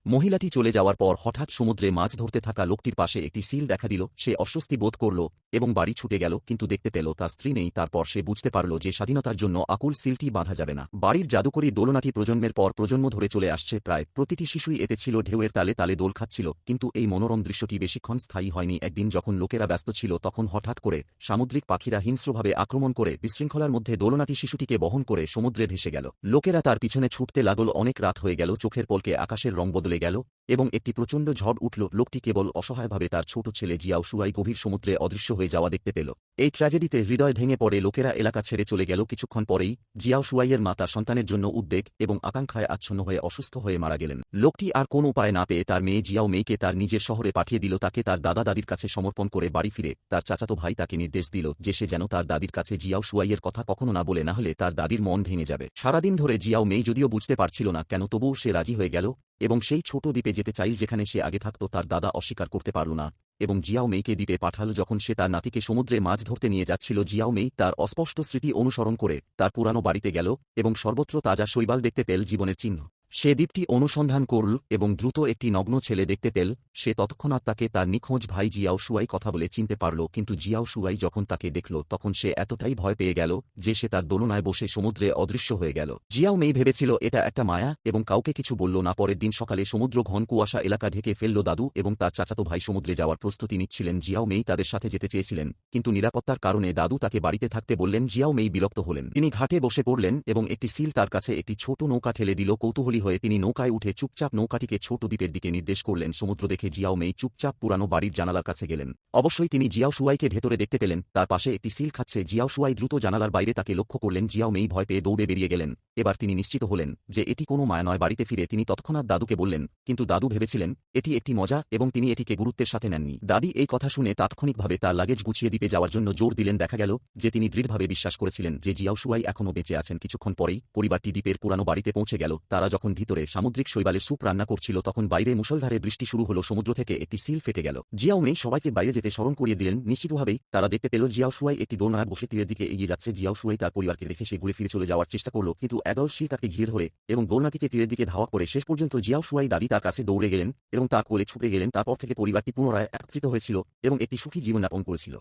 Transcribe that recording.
মহিলাটি চলে যাওয়ার পর হঠাৎ সমুদ্রে মাছ ধরতে থাকা লোকটির পাশে একটি সিল দেখা দিল। সে অস্বস্তি বোধ করল এবং বাড়ি ছুটে গেল, কিন্তু দেখতে পেল তার স্ত্রী নেই। তারপর সে বুঝতে পারল যে স্বাধীনতার জন্য আকুল সিলটি বাঁধা যাবে না। বাড়ির জাদুকরী দোলনাটি প্রজন্মের পর প্রজন্ম ধরে চলে আসছে। প্রায় প্রতিটি শিশুই এতে ছিল, ঢেউয়ের তালে তালে দোল খাচ্ছিল। কিন্তু এই মনোরম দৃশ্যটি বেশিক্ষণ স্থায়ী হয়নি। একদিন যখন লোকেরা ব্যস্ত ছিল, তখন হঠাৎ করে সামুদ্রিক পাখিরা হিংস্রভাবে আক্রমণ করে বিশৃঙ্খলার মধ্যে দোলনাটি শিশুটিকে বহন করে সমুদ্রে ভেসে গেল। লোকেরা তার পিছনে ছুটতে লাগল। অনেক রাত হয়ে গেল, চোখের পলকে আকাশের রং বদলে গেল এবং একটি প্রচণ্ড ঝড় উঠল। লোকটি কেবল অসহায়ভাবে তার ছোট ছেলে জিয়াও শুয়াই গভীর সমুদ্রে অদৃশ্য হয়ে যাওয়া দেখতে পেল। এই ট্র্যাজেডিতে হৃদয় ভেঙে পড়ে। লোকেরা এলাকা ছেড়ে চলে গেল। কিছুক্ষণ পরেই জিয়াও শুয়াইয়ের মা তার সন্তানের জন্য উদ্বেগ এবং আকাঙ্ক্ষায় আচ্ছন্ন হয়ে অসুস্থ হয়ে মারা গেলেন। লোকটি আর কোন উপায় না পেয়ে তার মেয়ে জিয়াও মেইকে তার নিজের শহরে পাঠিয়ে দিল। তাকে তার দাদা দাদির কাছে সমর্পণ করে বাড়ি ফিরে তার চাচাতো ভাই তাকে নির্দেশ দিল যে সে যেন তার দাদির কাছে জিয়াও শুয়াইয়ের কথা কখনো না বলে, না হলে তার দাদির মন ভেঙে যাবে। সারাদিন ধরে জিয়াও মেই যদিও বুঝতে পারছিল না কেন, তবুও সে রাজি হয়ে গেল এবং সেই ছোট দ্বীপে যেতে চাইল যেখানে সে আগে থাকত। তার দাদা অস্বীকার করতে পারল না এবং জিয়াও মেইকে দ্বীপে পাঠাল। যখন সে তার নাতিকে সমুদ্রে মাছ ধরতে নিয়ে যাচ্ছিল, জিয়াও মেই তার অস্পষ্ট স্মৃতি অনুসরণ করে তার পুরানো বাড়িতে গেল এবং সর্বত্র তাজা শৈবাল দেখতে পেল, জীবনের চিহ্ন। সে দ্বীপটি অনুসন্ধান করল এবং দ্রুত একটি নগ্ন ছেলে দেখতে পেল। সে তৎক্ষণাৎ তাকে তার নিখোঁজ ভাই জিয়াও শুয়াই কথা বলে চিনতে পারল, কিন্তু জিয়াও শুয়াই যখন তাকে দেখল তখন সে এতটাই ভয় পেয়ে গেল যে সে তার দোলনায় বসে সমুদ্রে অদৃশ্য হয়ে গেল। জিয়াও মেই ভেবেছিল এটা একটা মায়া এবং কাউকে কিছু বলল না। পরের দিন সকালে সমুদ্র ঘন কুয়াশা এলাকা ঢেকে ফেলল। দাদু এবং তার চাচাতো ভাই সমুদ্রে যাওয়ার প্রস্তুতি নিচ্ছিলেন। জিয়াও মেই তাদের সাথে যেতে চেয়েছিলেন, কিন্তু নিরাপত্তার কারণে দাদু তাকে বাড়িতে থাকতে বললেন। জিয়াও মেই বিরক্ত হলেন। তিনি ঘাটে বসে পড়লেন এবং একটি সিল তার কাছে একটি ছোট নৌকা ঠেলে দিল। কৌতূহলী হয়ে তিনি নৌকায় উঠে চুপচাপ নৌকাটিকে ছোট দ্বীপের দিকে নির্দেশ করলেন। সমুদ্র দেখে জিয়াও মেই চুপচাপ পুরানো বাড়ির জানালার কাছে গেলেন। অবশ্যই তিনি জিয়াও শুয়াইকে ভেতরে দেখতে পেলেন, তার পাশে একটি সিল খাচ্ছে। জিয়াও শুয়াই দ্রুত জানালার বাইরে তাকে লক্ষ্য করলেন। জিয়াও মেই ভয় পেয়ে দৌড়ে বেরিয়ে গেলেন। এবার তিনি নিশ্চিত হলেন যে এটি কোনো মায়া নয়। বাড়িতে ফিরে তিনি তৎক্ষণাৎ দাদুকে বললেন, কিন্তু দাদু ভেবেছিলেন এটি একটি মজা এবং তিনি এটিকে গুরুত্বের সাথে নেননি। দাদি এই কথা শুনে তাৎক্ষণিকভাবে তার লাগেজ গুছিয়ে দ্বীপে যাওয়ার জন্য জোর দিলেন। দেখা গেল যে তিনি দৃঢ়ভাবে বিশ্বাস করেছিলেন যে জিয়াও শুয়াই এখনও বেঁচে আছেন। কিছুক্ষণ পরেই পরিবারটি দ্বীপের পুরানো বাড়িতে পৌঁছে গেল। তারা যখন ভিতরে সামুদ্রিক শৈবালের স্যুপ রান্না করছিল, তখন বাইরে মুষলধারে বৃষ্টি শুরু হলো। সমুদ্র থেকে একটি সিল ফেটে গেল। জিয়াও মেই সবাইকে বাইরে যেতে স্মরণ করিয়ে দিলেন। নিশ্চিতভাবেই তারা দেখতে পেল জিয়াও শুয়াই একটি দোলনায় বসে তীরের দিকে এগিয়ে যাচ্ছে। জিয়াও শুয়াই তার পরিবারকে রেখে সে ঘুরে ফিরে চলে যাওয়ার চেষ্টা করল, কিন্তু একদল সিল তাকে ঘিরে ধরে এবং দোলনাটিকে তীরের দিকে ধাওয়া করে শেষ পর্যন্ত জিয়াও শুয়াই দাদি তার কাছে দৌড়ে গেলেন এবং তার কোলে ছুটে গেলেন। তারপর থেকে পরিবারটি পুনরায় একত্রিত হয়েছিল এবং একটি সুখী জীবনযাপন করেছিল।